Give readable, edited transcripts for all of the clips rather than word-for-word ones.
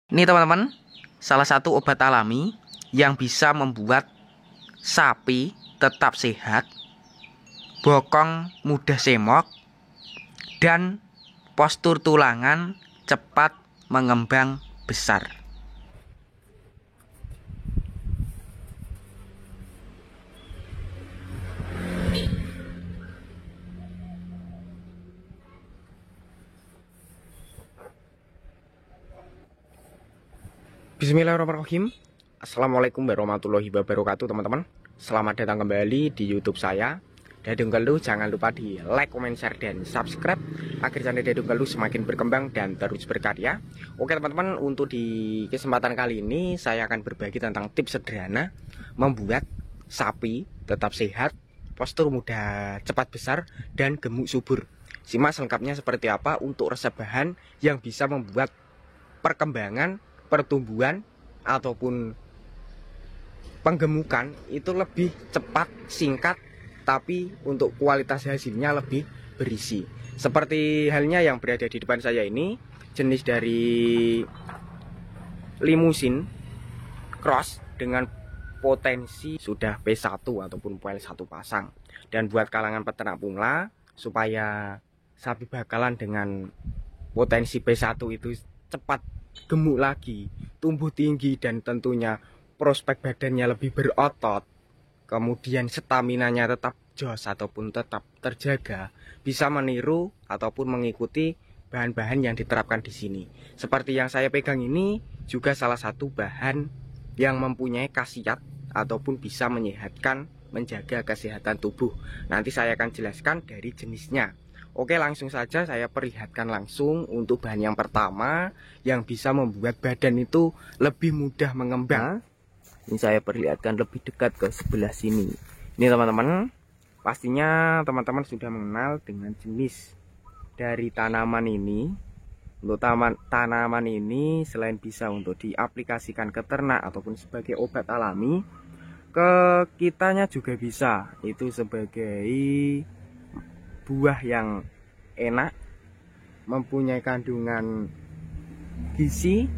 Ini teman-teman, salah satu obat alami yang bisa membuat sapi tetap sehat, bokong mudah semok, dan postur tulangan cepat mengembang besar. Bismillahirrahmanirrahim. Assalamualaikum warahmatullahi wabarakatuh teman-teman. Selamat datang kembali di YouTube saya. Dadung Galuh, jangan lupa di like, comment, share, dan subscribe agar channel Dadung Galuh semakin berkembang dan terus berkarya. Oke teman-teman, untuk di kesempatan kali ini saya akan berbagi tentang tips sederhana membuat sapi tetap sehat, postur mudah cepat besar, dan gemuk subur. Simak selengkapnya seperti apa untuk resep bahan yang bisa membuat perkembangan, pertumbuhan ataupun penggemukan itu lebih cepat, singkat, tapi untuk kualitas hasilnya lebih berisi. Seperti halnya yang berada di depan saya ini, jenis dari limusin cross dengan potensi sudah P1 ataupun PL1 pasang. Dan buat kalangan peternak pula, supaya sapi bakalan dengan potensi P1 itu cepat gemuk lagi, tumbuh tinggi, dan tentunya prospek badannya lebih berotot, kemudian staminanya tetap jos ataupun tetap terjaga, bisa meniru ataupun mengikuti bahan-bahan yang diterapkan di sini. Seperti yang saya pegang ini juga salah satu bahan yang mempunyai khasiat ataupun bisa menyehatkan, menjaga kesehatan tubuh. Nanti saya akan jelaskan dari jenisnya. Oke, langsung saja saya perlihatkan langsung untuk bahan yang pertama yang bisa membuat badan itu lebih mudah mengembang. Ini saya perlihatkan lebih dekat ke sebelah sini. Ini teman-teman, pastinya teman-teman sudah mengenal dengan jenis dari tanaman ini. Untuk tanaman ini selain bisa untuk diaplikasikan ke ternak ataupun sebagai obat alami, ke kitanya juga bisa. Itu sebagai buah yang enak, mempunyai kandungan gizi,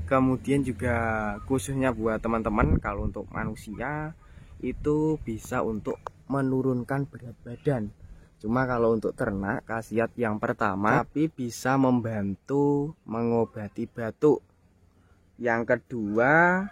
kemudian juga khususnya buat teman-teman, kalau untuk manusia itu bisa untuk menurunkan berat badan. Cuma kalau untuk ternak, khasiat yang pertama, tapi bisa membantu mengobati batuk. Yang kedua,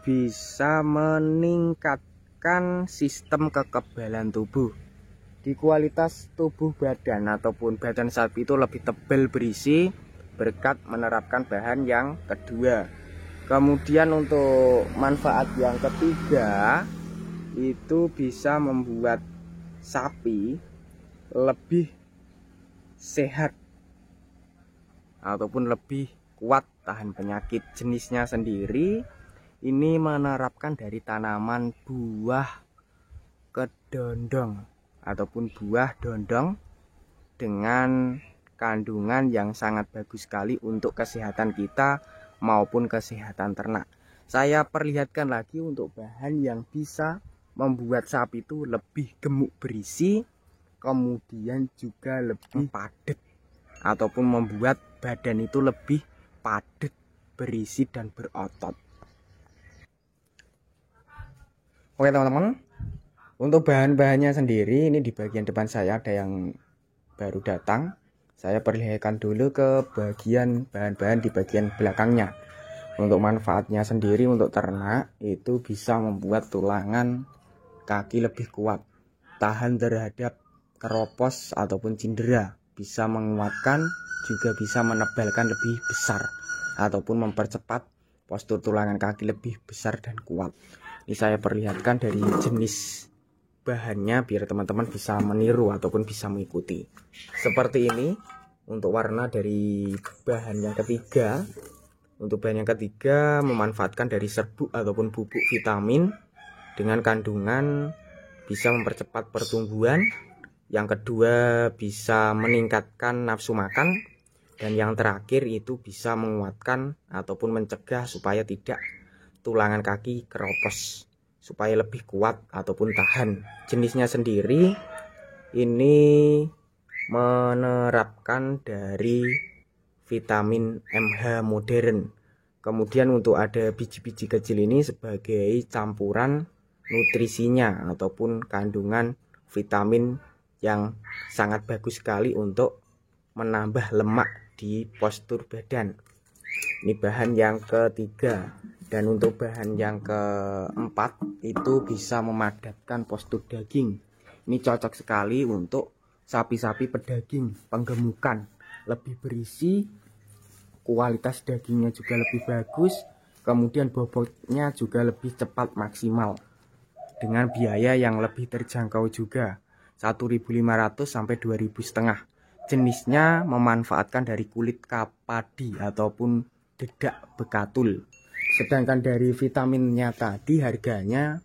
bisa meningkatkan sistem kekebalan tubuh. Di kualitas tubuh badan ataupun badan sapi itu lebih tebal berisi berkat menerapkan bahan yang kedua. Kemudian untuk manfaat yang ketiga, itu bisa membuat sapi lebih sehat ataupun lebih kuat tahan penyakit. Jenisnya sendiri ini menerapkan dari tanaman buah kedondong ataupun buah dondong dengan kandungan yang sangat bagus sekali untuk kesehatan kita maupun kesehatan ternak. Saya perlihatkan lagi untuk bahan yang bisa membuat sapi itu lebih gemuk berisi, kemudian juga lebih padat ataupun membuat badan itu lebih padat, berisi, dan berotot. Oke teman-teman, untuk bahan-bahannya sendiri, ini di bagian depan saya ada yang baru datang. Saya perlihatkan dulu ke bagian bahan-bahan di bagian belakangnya. Untuk manfaatnya sendiri untuk ternak, itu bisa membuat tulangan kaki lebih kuat, tahan terhadap keropos ataupun cindera, bisa menguatkan, juga bisa menebalkan lebih besar ataupun mempercepat postur tulangan kaki lebih besar dan kuat. Ini saya perlihatkan dari jenis bahannya biar teman-teman bisa meniru ataupun bisa mengikuti. Seperti ini untuk warna dari bahan yang ketiga. Untuk bahan yang ketiga memanfaatkan dari serbuk ataupun bubuk vitamin dengan kandungan bisa mempercepat pertumbuhan. Yang kedua bisa meningkatkan nafsu makan, dan yang terakhir itu bisa menguatkan ataupun mencegah supaya tidak tulangan kaki keropos, supaya lebih kuat ataupun tahan. Jenisnya sendiri ini menerapkan dari vitamin MH modern. Kemudian untuk ada biji-biji kecil ini sebagai campuran nutrisinya ataupun kandungan vitamin yang sangat bagus sekali untuk menambah lemak di postur badan. Ini bahan yang ketiga. Dan untuk bahan yang keempat itu bisa memadatkan postur daging. Ini cocok sekali untuk sapi-sapi pedaging, penggemukan, lebih berisi, kualitas dagingnya juga lebih bagus, kemudian bobotnya juga lebih cepat maksimal dengan biaya yang lebih terjangkau juga, 1.500 sampai 2.500. Jenisnya memanfaatkan dari kulit kapadi ataupun dedak bekatul. Sedangkan dari vitaminnya tadi harganya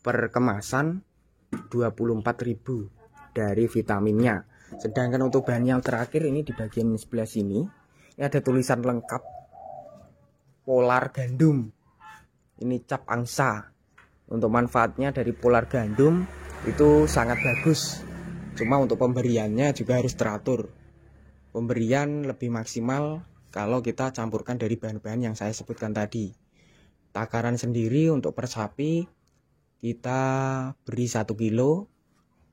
per kemasan 24.000 dari vitaminnya. Sedangkan untuk bahan yang terakhir ini di bagian sebelah sini, ini ada tulisan lengkap polar gandum. Ini cap angsa. Untuk manfaatnya dari polar gandum itu sangat bagus. Cuma untuk pemberiannya juga harus teratur. Pemberian lebih maksimal kalau kita campurkan dari bahan-bahan yang saya sebutkan tadi. Takaran sendiri untuk per sapi kita beri 1 kilo.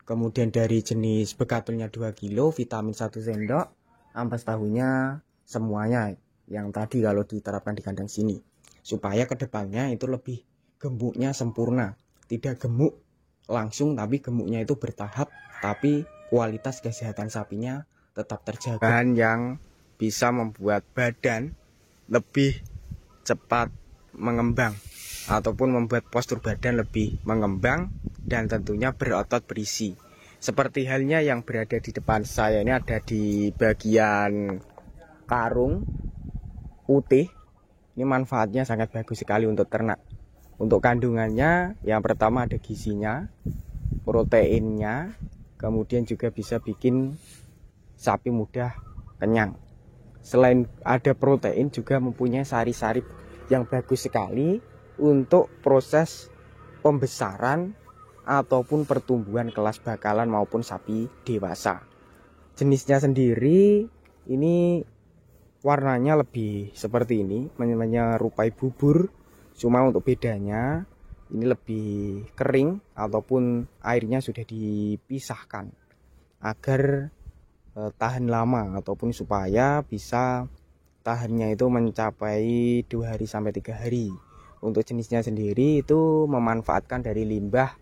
Kemudian dari jenis bekatulnya 2 kilo, vitamin 1 sendok, ampas tahunya semuanya yang tadi kalau diterapkan di kandang sini, supaya kedepannya itu lebih gemuknya sempurna, tidak gemuk langsung tapi gemuknya itu bertahap, tapi kualitas kesehatan sapinya tetap terjaga. Bahan yang bisa membuat badan lebih cepat mengembang ataupun membuat postur badan lebih mengembang dan tentunya berotot berisi. Seperti halnya yang berada di depan saya ini, ada di bagian karung putih. Ini manfaatnya sangat bagus sekali untuk ternak. Untuk kandungannya yang pertama ada gizinya, proteinnya, kemudian juga bisa bikin sapi mudah kenyang. Selain ada protein juga mempunyai sari-sari yang bagus sekali untuk proses pembesaran ataupun pertumbuhan kelas bakalan maupun sapi dewasa. Jenisnya sendiri ini warnanya lebih seperti ini, menyerupai bubur, cuma untuk bedanya ini lebih kering ataupun airnya sudah dipisahkan agar tahan lama ataupun supaya bisa tahannya itu mencapai 2 hari sampai 3 hari. Untuk jenisnya sendiri itu memanfaatkan dari limbah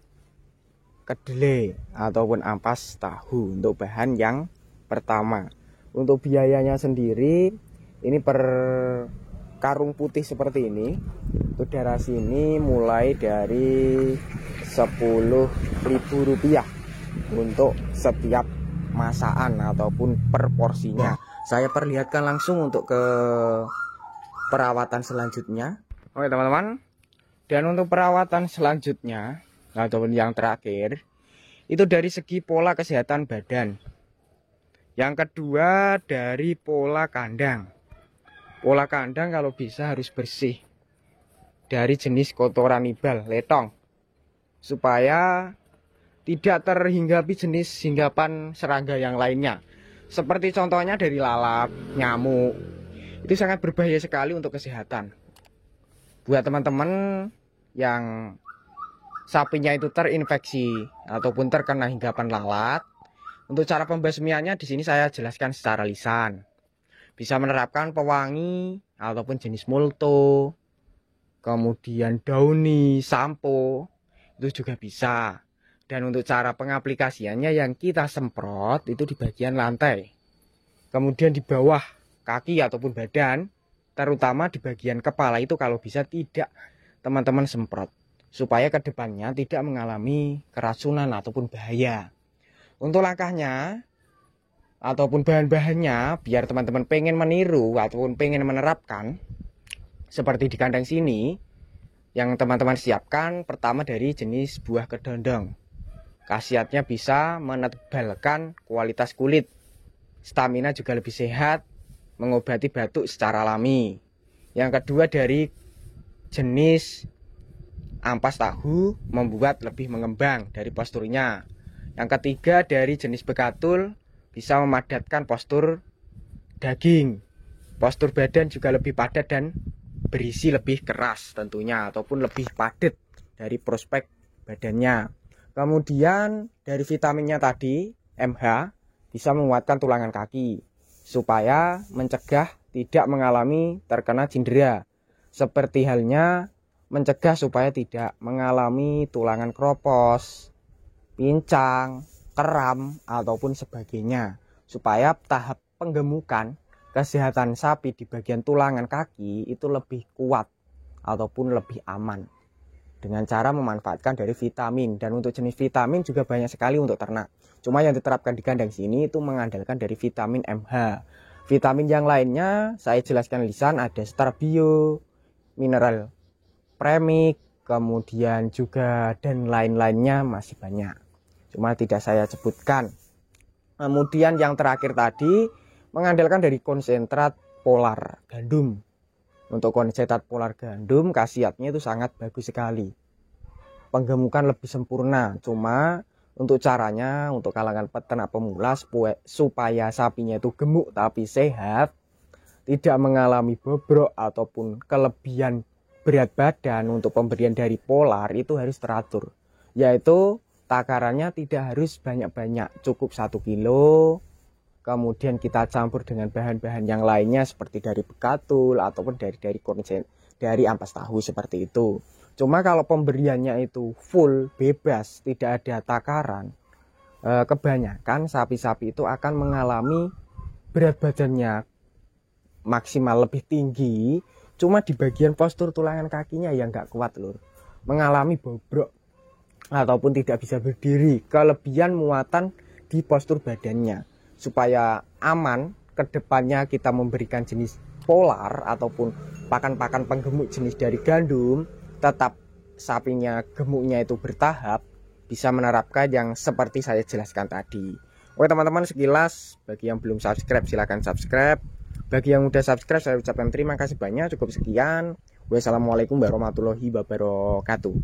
kedelai ataupun ampas tahu untuk bahan yang pertama. Untuk biayanya sendiri ini per karung putih seperti ini, untuk darasi ini mulai dari Rp10.000 untuk setiap masakan ataupun per porsinya. Saya perlihatkan langsung untuk ke perawatan selanjutnya. Oke teman-teman, dan untuk perawatan selanjutnya ataupun yang terakhir itu dari segi pola kesehatan badan. Yang kedua dari pola kandang. Pola kandang kalau bisa harus bersih dari jenis kotoran ibal, letong, supaya tidak terhinggapi jenis hinggapan serangga yang lainnya. Seperti contohnya dari lalap, nyamuk. Itu sangat berbahaya sekali untuk kesehatan. Buat teman-teman yang sapinya itu terinfeksi ataupun terkena hinggapan lalat, untuk cara pembasmiannya di sini saya jelaskan secara lisan. Bisa menerapkan pewangi ataupun jenis molto, kemudian dauni, sampo, itu juga bisa. Dan untuk cara pengaplikasiannya yang kita semprot itu di bagian lantai, kemudian di bawah kaki ataupun badan, terutama di bagian kepala itu kalau bisa tidak teman-teman semprot, supaya kedepannya tidak mengalami keracunan ataupun bahaya. Untuk langkahnya ataupun bahan-bahannya biar teman-teman pengen meniru ataupun pengen menerapkan seperti di kandang sini, yang teman-teman siapkan pertama dari jenis buah kedondong. Khasiatnya bisa menebalkan kualitas kulit, stamina juga lebih sehat, mengobati batuk secara alami. Yang kedua dari jenis ampas tahu, membuat lebih mengembang dari posturnya. Yang ketiga dari jenis bekatul, bisa memadatkan postur daging. Postur badan juga lebih padat dan berisi lebih keras tentunya, ataupun lebih padat dari prospek badannya. Kemudian dari vitaminnya tadi, MH bisa menguatkan tulangan kaki supaya mencegah tidak mengalami terkena cedera, seperti halnya mencegah supaya tidak mengalami tulangan kropos, pincang, kram, ataupun sebagainya, supaya tahap penggemukan kesehatan sapi di bagian tulangan kaki itu lebih kuat ataupun lebih aman dengan cara memanfaatkan dari vitamin. Dan untuk jenis vitamin juga banyak sekali untuk ternak, cuma yang diterapkan di kandang sini itu mengandalkan dari vitamin MH. Vitamin yang lainnya saya jelaskan lisan, ada Starbio, mineral premix, kemudian juga dan lain-lainnya masih banyak, cuma tidak saya sebutkan. Kemudian yang terakhir tadi mengandalkan dari konsentrat polar gandum. Untuk konsentrat polar gandum khasiatnya itu sangat bagus sekali, penggemukan lebih sempurna. Cuma untuk caranya, untuk kalangan peternak pemula supaya sapinya itu gemuk tapi sehat, tidak mengalami bobrok ataupun kelebihan berat badan, untuk pemberian dari polar itu harus teratur, yaitu takarannya tidak harus banyak-banyak, cukup 1 kilo. Kemudian kita campur dengan bahan-bahan yang lainnya seperti dari bekatul ataupun dari ampas tahu seperti itu. Cuma kalau pemberiannya itu full bebas, tidak ada takaran, kebanyakan sapi-sapi itu akan mengalami berat badannya maksimal lebih tinggi, cuma di bagian postur tulangan kakinya yang nggak kuat lur, mengalami bobrok ataupun tidak bisa berdiri, kelebihan muatan di postur badannya. Supaya aman kedepannya kita memberikan jenis polar ataupun pakan-pakan penggemuk jenis dari gandum, tetap sapinya gemuknya itu bertahap, bisa menerapkan yang seperti saya jelaskan tadi. Oke teman-teman, sekilas. Bagi yang belum subscribe silahkan subscribe, bagi yang udah subscribe saya ucapkan terima kasih banyak. Cukup sekian, wassalamualaikum warahmatullahi wabarakatuh.